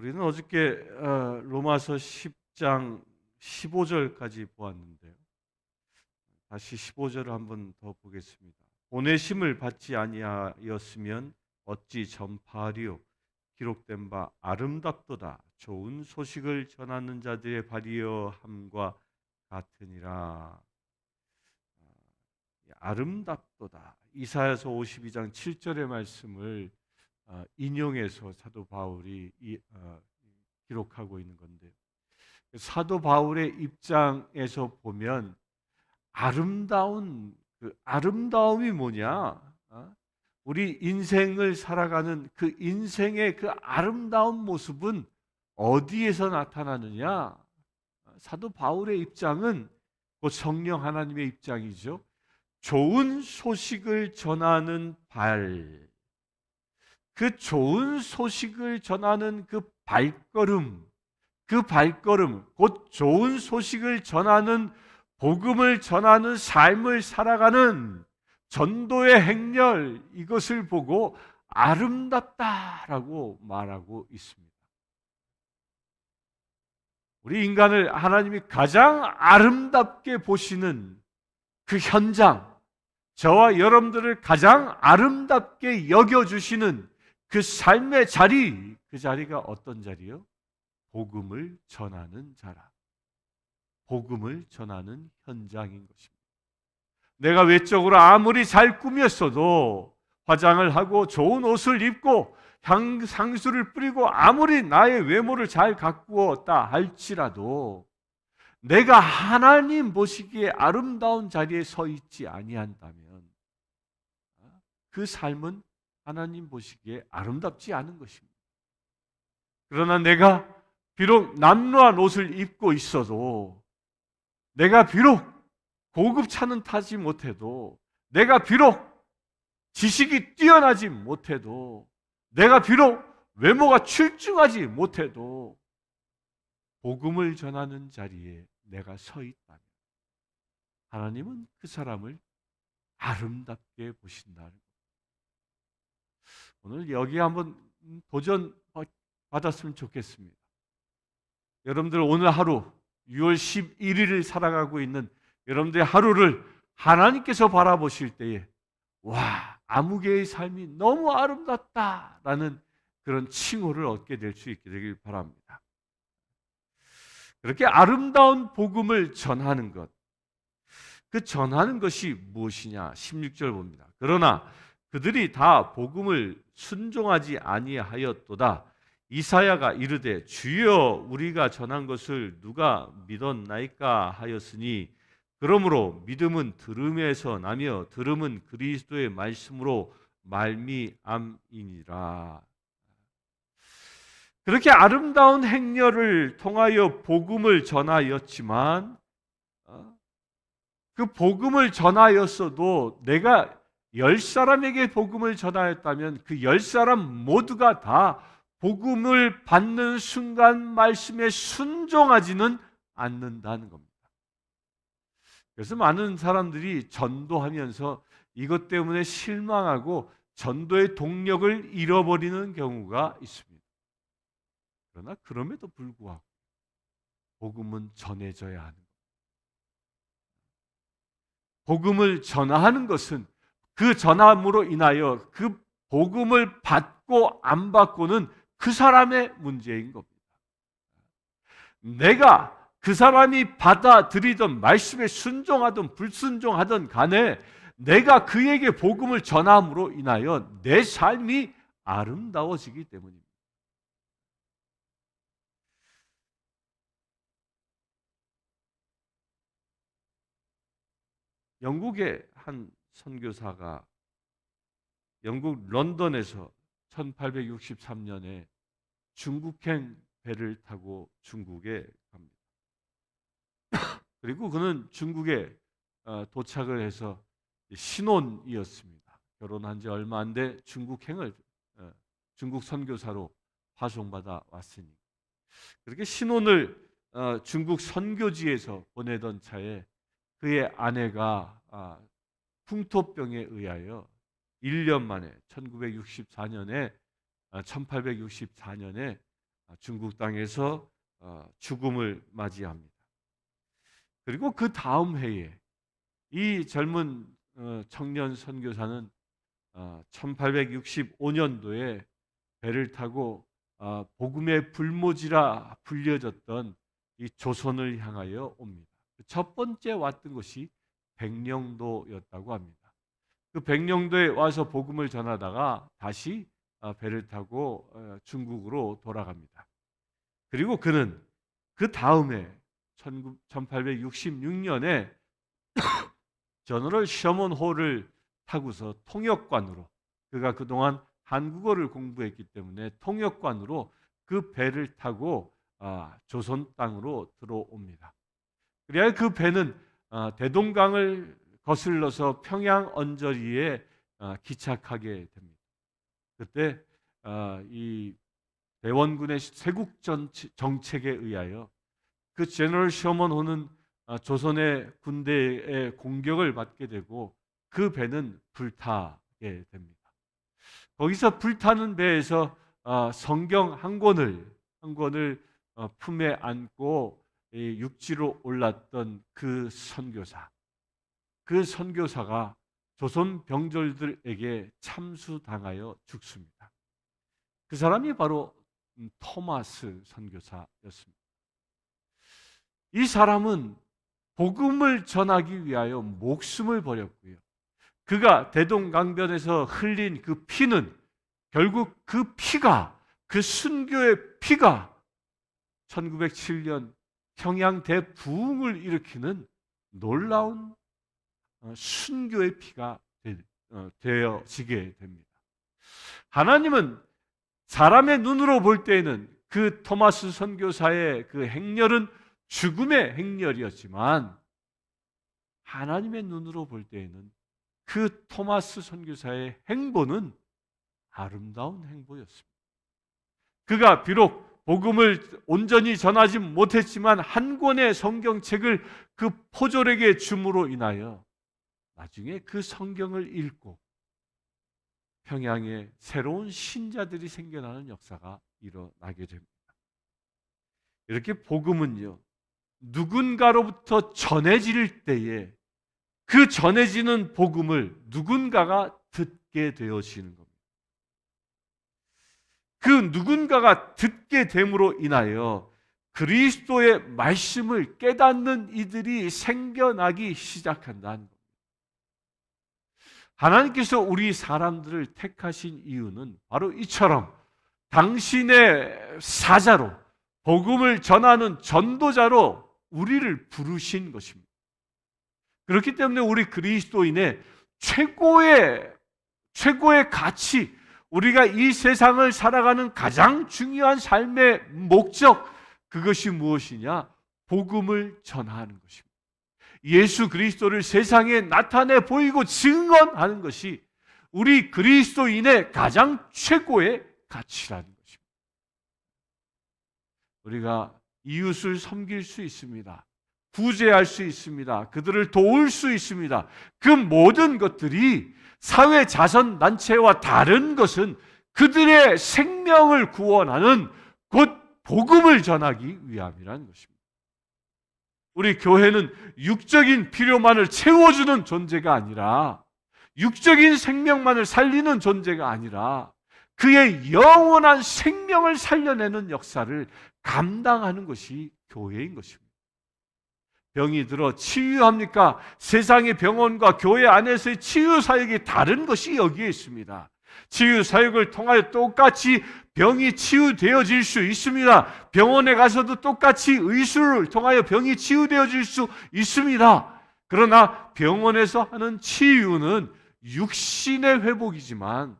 우리는 어저께 로마서 10장 15절까지 보았는데요. 다시 15절을 한번 더 보겠습니다. 보내심을 받지 아니하였으면 어찌 전파하리요. 기록된 바 아름답도다. 좋은 소식을 전하는 자들의 발이여 함과 같으니라. 아름답도다. 이사야서 52장 7절의 말씀을 인용해서 사도 바울이 기록하고 있는 건데, 사도 바울의 입장에서 보면 그 아름다움이 뭐냐? 우리 인생을 살아가는 그 인생의 그 아름다운 모습은 어디에서 나타나느냐? 사도 바울의 입장은 그 성령 하나님의 입장이죠. 좋은 소식을 전하는 발, 그 좋은 소식을 전하는 그 발걸음, 곧 좋은 소식을 전하는, 복음을 전하는 삶을 살아가는 전도의 행렬, 이것을 보고 아름답다라고 말하고 있습니다. 우리 인간을 하나님이 가장 아름답게 보시는 그 현장, 저와 여러분들을 가장 아름답게 여겨주시는 그 삶의 자리, 그 자리가 어떤 자리요? 복음을 전하는 자라. 복음을 전하는 현장인 것입니다. 내가 외적으로 아무리 잘 꾸몄어도, 화장을 하고 좋은 옷을 입고 향수를 뿌리고 아무리 나의 외모를 잘 가꾸었다 할지라도 내가 하나님 보시기에 아름다운 자리에 서 있지 아니한다면 그 삶은 하나님 보시기에 아름답지 않은 것입니다. 그러나 내가 비록 남루한 옷을 입고 있어도, 내가 비록 고급 차는 타지 못해도, 내가 비록 지식이 뛰어나지 못해도, 내가 비록 외모가 출중하지 못해도 복음을 전하는 자리에 내가 서 있다면 하나님은 그 사람을 아름답게 보신다는 것. 오늘 여기 한번 도전 받았으면 좋겠습니다. 여러분들 오늘 하루 6월 11일을 살아가고 있는 여러분들의 하루를 하나님께서 바라보실 때에 와, 아무개의 삶이 너무 아름답다라는 그런 칭호를 얻게 될 수 있게 되길 바랍니다. 그렇게 아름다운 복음을 전하는 것, 그 전하는 것이 무엇이냐? 16절 봅니다. 그러나 그들이 다 복음을 순종하지 아니하였도다. 이사야가 이르되 주여 우리가 전한 것을 누가 믿었나이까 하였으니, 그러므로 믿음은 들음에서 나며 들음은 그리스도의 말씀으로 말미암이니라. 그렇게 아름다운 행렬을 통하여 복음을 전하였지만 그 복음을 전하였어도 내가 10사람에게 복음을 전하였다면 그 10사람 모두가 다 복음을 받는 순간 말씀에 순종하지는 않는다는 겁니다. 그래서 많은 사람들이 전도하면서 이것 때문에 실망하고 전도의 동력을 잃어버리는 경우가 있습니다. 그러나 그럼에도 불구하고 복음은 전해져야 하는 겁니다. 복음을 전하는 것은 그 전함으로 인하여 그 복음을 받고 안 받고는 그 사람의 문제인 겁니다. 내가 그 사람이 받아들이던 말씀에 순종하든 불순종하든 간에 내가 그에게 복음을 전함으로 인하여 내 삶이 아름다워지기 때문입니다. 영국의 한 선교사가 영국 런던에서 1863년에 중국행 배를 타고 중국에 갑니다. 그리고 그는 중국에 도착을 해서 신혼이었습니다. 결혼한 지 얼마 안 돼 중국 선교사로 파송받아 왔으니, 그렇게 신혼을 중국 선교지에서 보내던 차에 그의 아내가 풍토병에 의하여 1년 만에 1864년에 중국 땅에서 죽음을 맞이합니다. 그리고 그 다음 해에 이 젊은 청년 선교사는 1865년도에 배를 타고 복음의 불모지라 불려졌던 이 조선을 향하여 옵니다. 첫 번째 왔던 곳이 백령도였다고 합니다. 그 백령도에 와서 복음을 전하다가 다시 배를 타고 중국으로 돌아갑니다. 그리고 그는 그 다음에 1866년에 저너럴 셔먼 호를 타고서 통역관으로, 그가 그동안 한국어를 공부했기 때문에 통역관으로 그 배를 타고 조선 땅으로 들어옵니다. 그래야 그 배는 대동강을 거슬러서 평양 언저리에 기착하게 됩니다. 그때 이 대원군의 세국 정책에 의하여 그 제너럴 셔먼 호는 조선의 군대의 공격을 받게 되고 그 배는 불타게 됩니다. 거기서 불타는 배에서 성경 한 권을 품에 안고 육지로 올랐던 그 선교사가 조선 병졸들에게 참수당하여 죽습니다. 그 사람이 바로 토마스 선교사였습니다. 이 사람은 복음을 전하기 위하여 목숨을 버렸고요. 그가 대동강변에서 흘린 그 피는 결국 그 순교의 피가 1907년 평양 대부흥을 일으키는 놀라운 순교의 피가 되어지게 됩니다. 하나님은 사람의 눈으로 볼 때에는 그 토마스 선교사의 그 행렬은 죽음의 행렬이었지만 하나님의 눈으로 볼 때에는 그 토마스 선교사의 행보는 아름다운 행보였습니다. 그가 비록 복음을 온전히 전하지 못했지만 한 권의 성경책을 그 포졸에게 줌으로 인하여 나중에 그 성경을 읽고 평양에 새로운 신자들이 생겨나는 역사가 일어나게 됩니다. 이렇게 복음은요, 누군가로부터 전해질 때에 그 전해지는 복음을 누군가가 듣게 되어지는 겁니다. 그 누군가가 듣게 됨으로 인하여 그리스도의 말씀을 깨닫는 이들이 생겨나기 시작한다는 겁니다. 하나님께서 우리 사람들을 택하신 이유는 바로 이처럼 당신의 사자로, 복음을 전하는 전도자로 우리를 부르신 것입니다. 그렇기 때문에 우리 그리스도인의 최고의 가치, 우리가 이 세상을 살아가는 가장 중요한 삶의 목적, 그것이 무엇이냐? 복음을 전하는 것입니다. 예수 그리스도를 세상에 나타내 보이고 증언하는 것이 우리 그리스도인의 가장 최고의 가치라는 것입니다. 우리가 이웃을 섬길 수 있습니다. 구제할 수 있습니다. 그들을 도울 수 있습니다. 그 모든 것들이 사회 자선 단체와 다른 것은 그들의 생명을 구원하는 곧 복음을 전하기 위함이라는 것입니다. 우리 교회는 육적인 필요만을 채워주는 존재가 아니라, 육적인 생명만을 살리는 존재가 아니라 그의 영원한 생명을 살려내는 역사를 감당하는 것이 교회인 것입니다. 병이 들어 치유합니까? 세상의 병원과 교회 안에서의 치유 사역이 다른 것이 여기에 있습니다. 치유 사역을 통하여 똑같이 병이 치유되어질 수 있습니다. 병원에 가서도 똑같이 의술을 통하여 병이 치유되어질 수 있습니다. 그러나 병원에서 하는 치유는 육신의 회복이지만,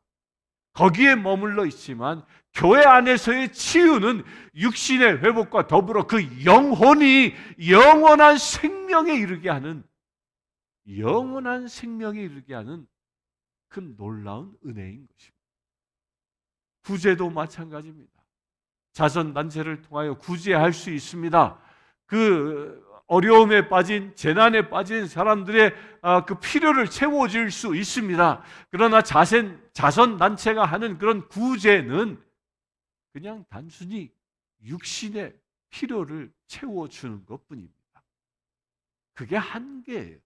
거기에 머물러 있지만, 교회 안에서의 치유는 육신의 회복과 더불어 그 영혼이 영원한 생명에 이르게 하는 그 놀라운 은혜인 것입니다. 구제도 마찬가지입니다. 자선단체를 통하여 구제할 수 있습니다. 그 어려움에 빠진, 재난에 빠진 사람들의 그 필요를 채워줄 수 있습니다. 그러나 자선단체가 하는 그런 구제는 그냥 단순히 육신의 필요를 채워주는 것뿐입니다. 그게 한계예요.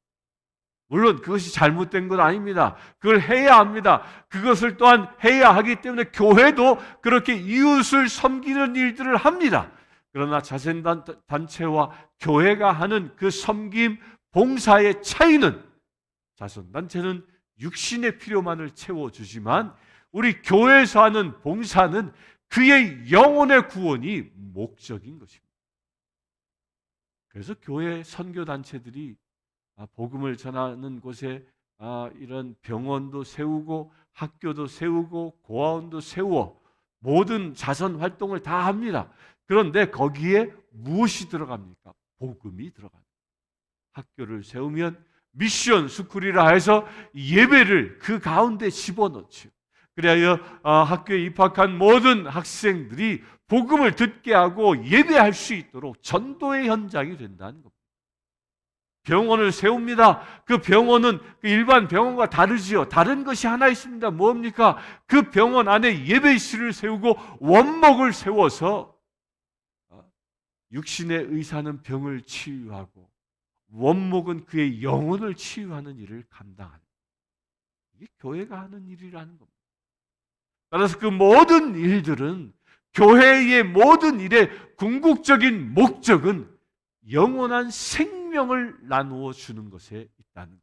물론 그것이 잘못된 건 아닙니다. 그걸 해야 합니다. 그것을 또한 해야 하기 때문에 교회도 그렇게 이웃을 섬기는 일들을 합니다. 그러나 자선단체와 교회가 하는 그 섬김, 봉사의 차이는, 자선단체는 육신의 필요만을 채워주지만 우리 교회에서 하는 봉사는 그의 영혼의 구원이 목적인 것입니다. 그래서 교회 선교단체들이 복음을 전하는 곳에 이런 병원도 세우고 학교도 세우고 고아원도 세워 모든 자선 활동을 다 합니다. 그런데 거기에 무엇이 들어갑니까? 복음이 들어갑니다. 학교를 세우면 미션 스쿨이라 해서 예배를 그 가운데 집어넣죠. 그래야 학교에 입학한 모든 학생들이 복음을 듣게 하고 예배할 수 있도록 전도의 현장이 된다는 겁니다. 병원을 세웁니다. 그 병원은 일반 병원과 다르지요. 다른 것이 하나 있습니다. 뭡니까? 그 병원 안에 예배실을 세우고 원목을 세워서 육신의 의사는 병을 치유하고 원목은 그의 영혼을 치유하는 일을 감당하는, 이게 교회가 하는 일이라는 겁니다. 따라서 그 모든 일들은, 교회의 모든 일의 궁극적인 목적은 영원한 생명을 나누어 주는 것에 있다는 것.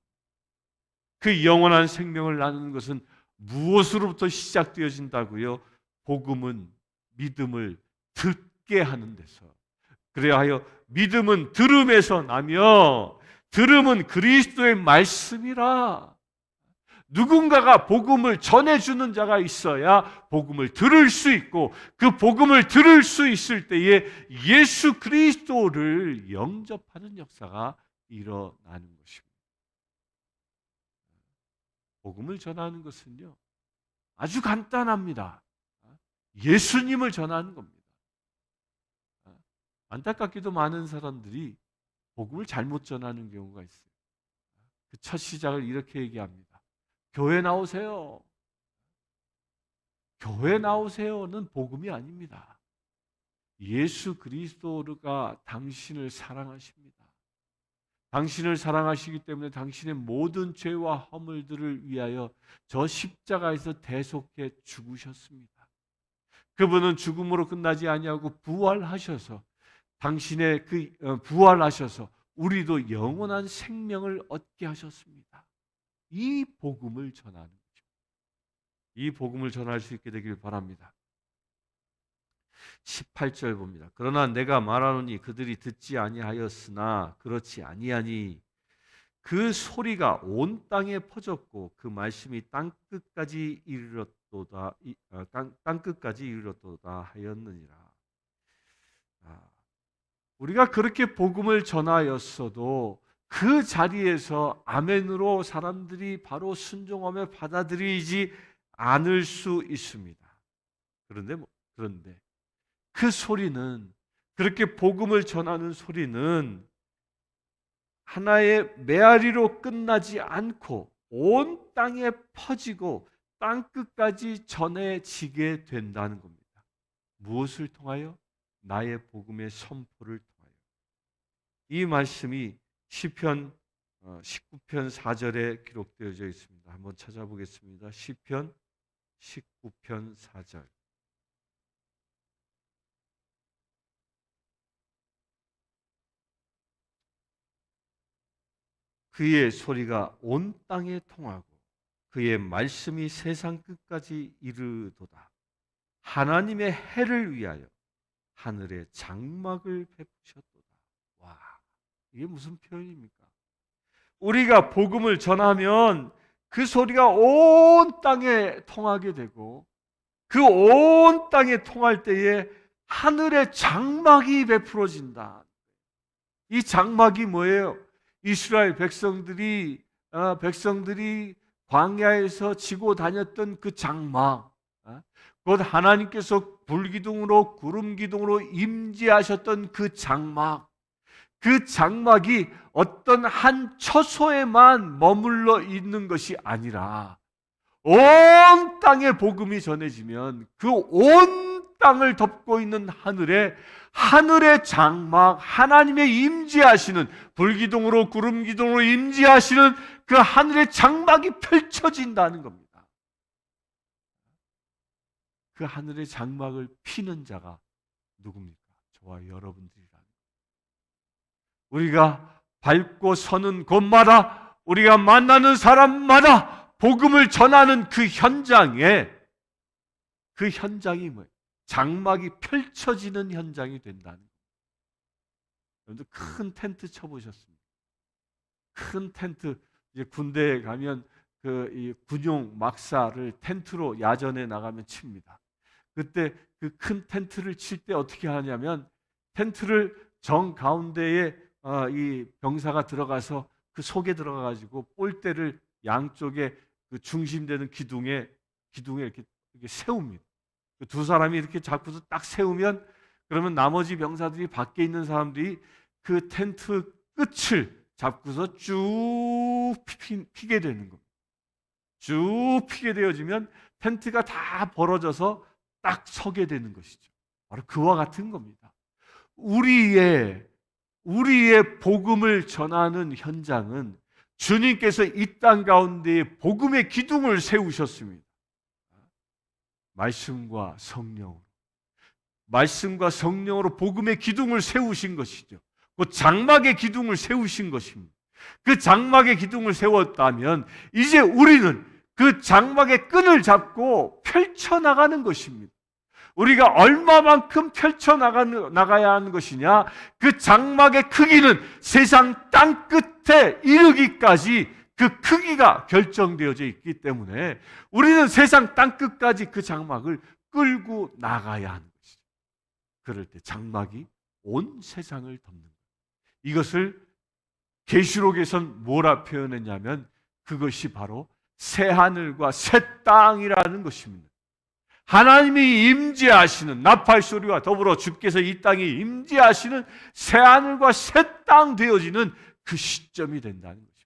그 영원한 생명을 나누는 것은 무엇으로부터 시작되어진다고요? 복음은 믿음을 듣게 하는 데서. 그래야 하여 믿음은 들음에서 나며 들음은 그리스도의 말씀이라. 누군가가 복음을 전해주는 자가 있어야 복음을 들을 수 있고, 그 복음을 들을 수 있을 때에 예수 그리스도를 영접하는 역사가 일어나는 것입니다. 복음을 전하는 것은요, 아주 간단합니다. 예수님을 전하는 겁니다. 안타깝게도 많은 사람들이 복음을 잘못 전하는 경우가 있어요. 그 첫 시작을 이렇게 얘기합니다. 교회 나오세요. 교회 나오세요는 복음이 아닙니다. 예수 그리스도가 당신을 사랑하십니다. 당신을 사랑하시기 때문에 당신의 모든 죄와 허물들을 위하여 저 십자가에서 대속해 죽으셨습니다. 그분은 죽음으로 끝나지 아니하고 부활하셔서, 당신의 부활하셔서 우리도 영원한 생명을 얻게 하셨습니다. 이 복음을 전하는 거죠. 이 복음을 전할 수 있게 되길 바랍니다. 18절 봅니다. 그러나 내가 말하노니 그들이 듣지 아니하였으나 그렇지 아니하니 그 소리가 온 땅에 퍼졌고 그 말씀이 땅끝까지 이르렀도다 하였느니라. 우리가 그렇게 복음을 전하였어도 그 자리에서 아멘으로 사람들이 바로 순종하며 받아들이지 않을 수 있습니다. 그런데 그 소리는, 그렇게 복음을 전하는 소리는 하나의 메아리로 끝나지 않고 온 땅에 퍼지고 땅끝까지 전해지게 된다는 겁니다. 무엇을 통하여? 나의 복음의 선포를 통하여. 이 말씀이 시편 19편 4절에 기록되어져 있습니다. 한번 찾아보겠습니다. 시편 19편 4절. 그의 소리가 온 땅에 통하고 그의 말씀이 세상 끝까지 이르도다. 하나님의 해를 위하여 하늘에 장막을 베푸셨도다. 와, 이게 무슨 표현입니까? 우리가 복음을 전하면 그 소리가 온 땅에 통하게 되고, 그 온 땅에 통할 때에 하늘에 장막이 베풀어진다. 이 장막이 뭐예요? 이스라엘 백성들이 광야에서 지고 다녔던 그 장막, 곧 하나님께서 불기둥으로 구름기둥으로 임재하셨던 그 장막, 그 장막이 어떤 한 처소에만 머물러 있는 것이 아니라 온 땅에 복음이 전해지면 그 온 땅을 덮고 있는 하늘의 장막, 하나님의 임재하시는, 불기둥으로 구름기둥으로 임재하시는 그 하늘의 장막이 펼쳐진다는 겁니다. 그 하늘의 장막을 피는 자가 누굽니까? 저와 여러분들이라는 거예요. 우리가 밟고 서는 곳마다, 우리가 만나는 사람마다 복음을 전하는 그 현장이 뭐예요? 장막이 펼쳐지는 현장이 된다는 거예요. 여러분들 큰 텐트 쳐보셨습니까? 큰 텐트, 이제 군대에 가면 이 군용 막사를 텐트로 야전에 나가면 칩니다. 그때 그 큰 텐트를 칠 때 어떻게 하냐면, 텐트를 정 가운데에 이 병사가 들어가서 그 속에 들어가가지고 볼대를 양쪽에 그 중심되는 기둥에 이렇게 세웁니다. 그 두 사람이 이렇게 잡고서 딱 세우면, 그러면 나머지 병사들이 밖에 있는 사람들이 그 텐트 끝을 잡고서 쭉 피게 되는 겁니다. 쭉 피게 되어지면 텐트가 다 벌어져서 딱 서게 되는 것이죠. 바로 그와 같은 겁니다. 우리의 복음을 전하는 현장은 주님께서 이 땅 가운데 복음의 기둥을 세우셨습니다. 말씀과 성령으로 복음의 기둥을 세우신 것이죠. 그 장막의 기둥을 세우신 것입니다. 그 장막의 기둥을 세웠다면 이제 우리는 그 장막의 끈을 잡고 펼쳐나가는 것입니다. 우리가 얼마만큼 펼쳐나가야 하는 것이냐? 그 장막의 크기는 세상 땅 끝에 이르기까지 그 크기가 결정되어져 있기 때문에 우리는 세상 땅 끝까지 그 장막을 끌고 나가야 하는 것이죠. 그럴 때 장막이 온 세상을 덮는 거예요. 이것을 계시록에선 뭐라 표현했냐면, 그것이 바로 새 하늘과 새 땅이라는 것입니다. 하나님이 임재하시는, 나팔 소리와 더불어 주께서 이 땅에 임재하시는 새 하늘과 새 땅 되어지는 그 시점이 된다는 것입니다.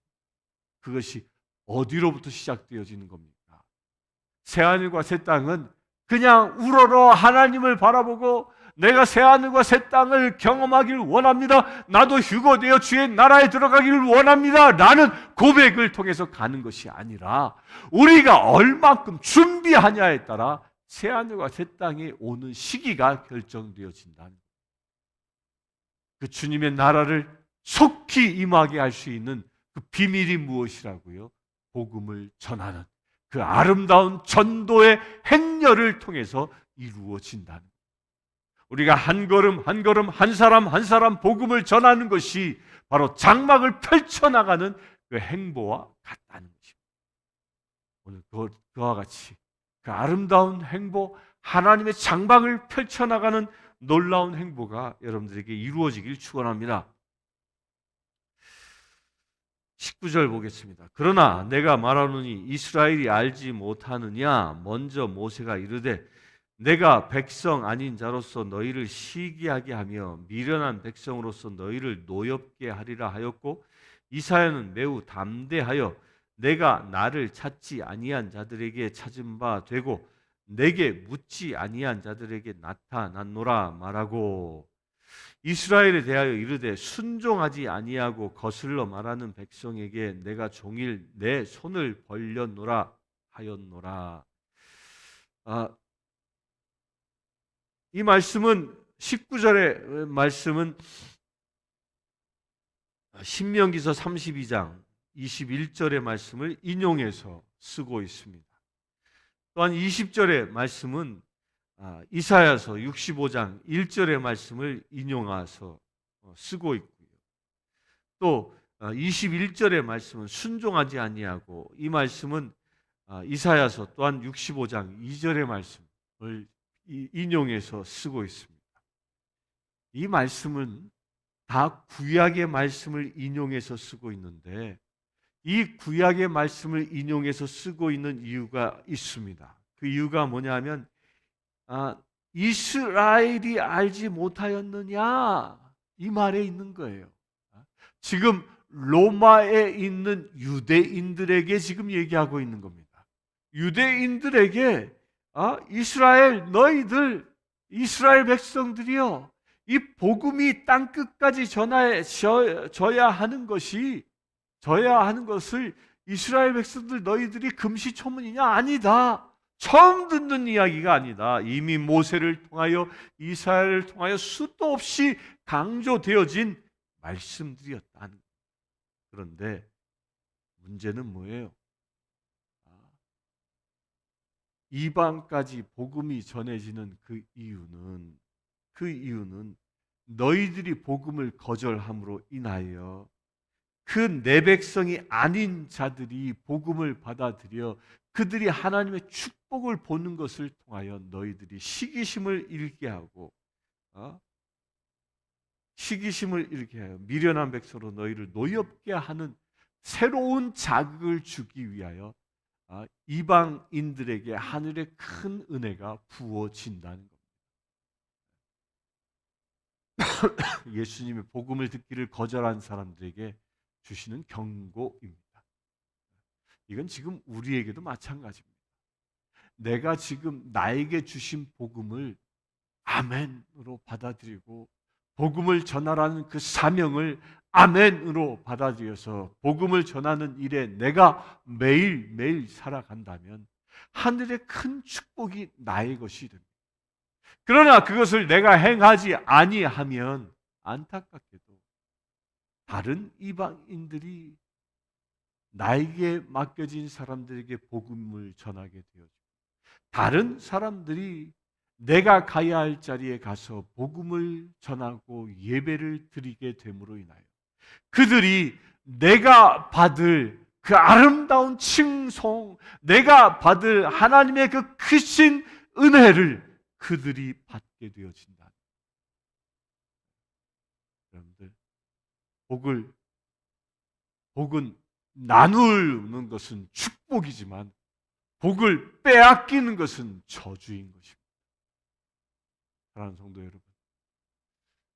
그것이 어디로부터 시작되어지는 겁니까? 새 하늘과 새 땅은 그냥 우러러 하나님을 바라보고 내가 새 하늘과 새 땅을 경험하길 원합니다, 나도 휴거되어 주의 나라에 들어가기를 원합니다 라는 고백을 통해서 가는 것이 아니라, 우리가 얼만큼 준비하냐에 따라 새 하늘과 새 땅에 오는 시기가 결정되어진다는 거예요. 그 주님의 나라를 속히 임하게 할 수 있는 그 비밀이 무엇이라고요? 복음을 전하는 그 아름다운 전도의 행렬을 통해서 이루어진다는 거예요. 우리가 한 걸음 한 걸음, 한 사람 한 사람 복음을 전하는 것이 바로 장막을 펼쳐나가는 그 행보와 같다는 것입니다. 오늘 그와 같이 그 아름다운 행보, 하나님의 장막을 펼쳐나가는 놀라운 행보가 여러분들에게 이루어지길 축원합니다. 19절 보겠습니다. 그러나 내가 말하노니 이스라엘이 알지 못하느냐? 먼저 모세가 이르되 내가 백성 아닌 자로서 너희를 시기하게 하며 미련한 백성으로서 너희를 노엽게 하리라 하였고, 이사야는 매우 담대하여 내가 나를 찾지 아니한 자들에게 찾은 바 되고 내게 묻지 아니한 자들에게 나타났노라 말하고, 이스라엘에 대하여 이르되 순종하지 아니하고 거슬러 말하는 백성에게 내가 종일 내 손을 벌렸노라 하였노라. 이 말씀은 19절의 말씀은 신명기서 32장 21절의 말씀을 인용해서 쓰고 있습니다. 또한 20절의 말씀은 이사야서 65장 1절의 말씀을 인용해서 쓰고 있고요. 또 21절의 말씀은 순종하지 아니하고, 이 말씀은 이사야서 또한 65장 2절의 말씀을 인용해서 쓰고 있습니다. 이 말씀은 다 구약의 말씀을 인용해서 쓰고 있는데, 이 구약의 말씀을 인용해서 쓰고 있는 이유가 있습니다. 그 이유가 뭐냐면 이스라엘이 알지 못하였느냐, 이 말에 있는 거예요. 지금 로마에 있는 유대인들에게 지금 얘기하고 있는 겁니다. 유대인들에게 이스라엘 너희들 이스라엘 백성들이요, 이 복음이 땅 끝까지 져야 하는 것을 이스라엘 백성들 너희들이 금시초문이냐? 아니다. 처음 듣는 이야기가 아니다. 이미 모세를 통하여 이스라엘을 통하여 수도 없이 강조되어진 말씀들이었다. 그런데 문제는 뭐예요? 이방까지 복음이 전해지는 그 이유는 너희들이 복음을 거절함으로 인하여 그 내 백성이 아닌 자들이 복음을 받아들여 그들이 하나님의 축복을 보는 것을 통하여 너희들이 시기심을 잃게 하고 미련한 백성으로 너희를 노엽게 하는 새로운 자극을 주기 위하여 이방인들에게 하늘의 큰 은혜가 부어진다는 겁니다. 예수님의 복음을 듣기를 거절한 사람들에게 주시는 경고입니다. 이건 지금 우리에게도 마찬가지입니다. 내가 지금 나에게 주신 복음을 아멘으로 받아들이고 복음을 전하라는 그 사명을 아멘으로 받아들여서 복음을 전하는 일에 내가 매일매일 살아간다면 하늘의 큰 축복이 나의 것이 됩니다. 그러나 그것을 내가 행하지 아니하면 안타깝게도 다른 이방인들이 나에게 맡겨진 사람들에게 복음을 전하게 되어지고 다른 사람들이 내가 가야 할 자리에 가서 복음을 전하고 예배를 드리게 됨으로 인하여 그들이 내가 받을 그 아름다운 칭송, 내가 받을 하나님의 그 크신 은혜를 그들이 받게 되어진다. 여러분들, 복은 나누는 것은 축복이지만 복을 빼앗기는 것은 저주인 것입니다. 사랑하는 성도 여러분,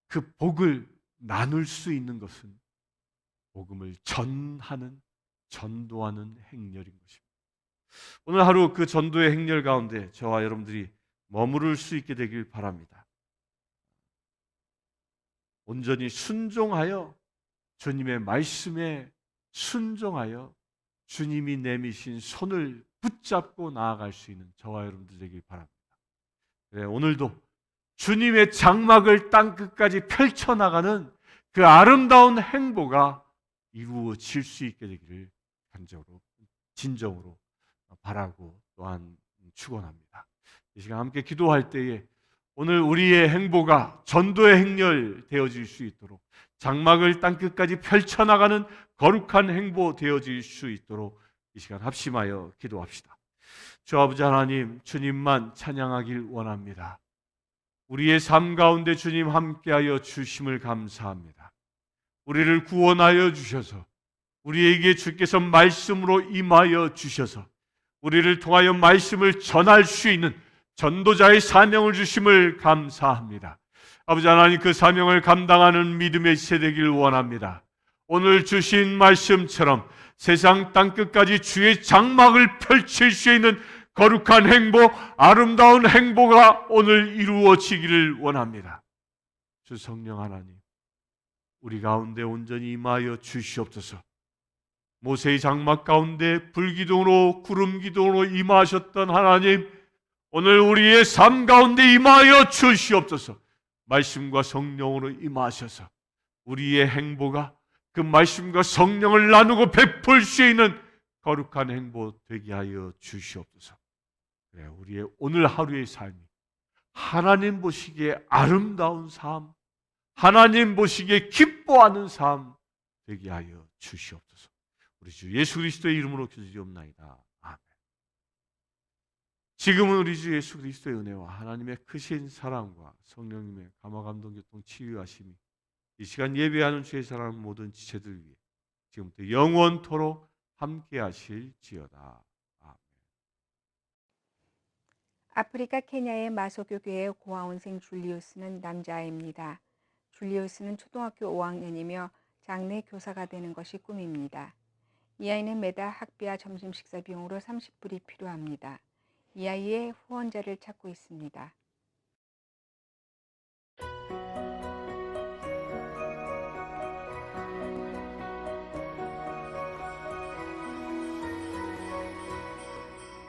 그 복을 나눌 수 있는 것은 복음을 전도하는 행렬인 것입니다. 오늘 하루 그 전도의 행렬 가운데 저와 여러분들이 머무를 수 있게 되길 바랍니다. 온전히 순종하여 주님의 말씀에 순종하여 주님이 내미신 손을 붙잡고 나아갈 수 있는 저와 여러분들 되길 바랍니다. 네, 오늘도 주님의 장막을 땅 끝까지 펼쳐나가는 그 아름다운 행보가 이루어질 수 있게 되기를 진정으로 바라고 또한 축원합니다. 이 시간 함께 기도할 때에 오늘 우리의 행보가 전도의 행렬 되어질 수 있도록 장막을 땅 끝까지 펼쳐나가는 거룩한 행보 되어질 수 있도록 이 시간 합심하여 기도합시다. 주 아버지 하나님, 주님만 찬양하길 원합니다. 우리의 삶 가운데 주님 함께하여 주심을 감사합니다. 우리를 구원하여 주셔서 우리에게 주께서 말씀으로 임하여 주셔서 우리를 통하여 말씀을 전할 수 있는 전도자의 사명을 주심을 감사합니다. 아버지 하나님, 그 사명을 감당하는 믿음의 세대기를 원합니다. 오늘 주신 말씀처럼 세상 땅끝까지 주의 장막을 펼칠 수 있는 거룩한 행보, 아름다운 행보가 오늘 이루어지기를 원합니다. 주 성령 하나님, 우리 가운데 온전히 임하여 주시옵소서. 모세의 장막 가운데 불기둥으로 구름기둥으로 임하셨던 하나님, 오늘 우리의 삶 가운데 임하여 주시옵소서. 말씀과 성령으로 임하셔서 우리의 행보가 그 말씀과 성령을 나누고 베풀 수 있는 거룩한 행보 되게 하여 주시옵소서. 그래, 우리의 오늘 하루의 삶이 하나님 보시기에 아름다운 삶, 하나님 보시기에 기뻐하는 삶 되게 하여 주시옵소서. 우리 주 예수 그리스도의 이름으로 기도드리옵나이다. 아멘. 지금은 우리 주 예수 그리스도의 은혜와 하나님의 크신 사랑과 성령님의 감화 감동 교통 치유하심이 이 시간 예배하는 주의 사랑 모든 지체들 위해 지금부터 영원토록 함께 하실지어다. 아멘. 아프리카 케냐의 마소교 교회의 고아원생 줄리우스는 남자아이입니다. 줄리우스는 초등학교 5학년이며 장래 교사가 되는 것이 꿈입니다. 이 아이는 매달 학비와 점심 식사 비용으로 30불이 필요합니다. 이 아이의 후원자를 찾고 있습니다.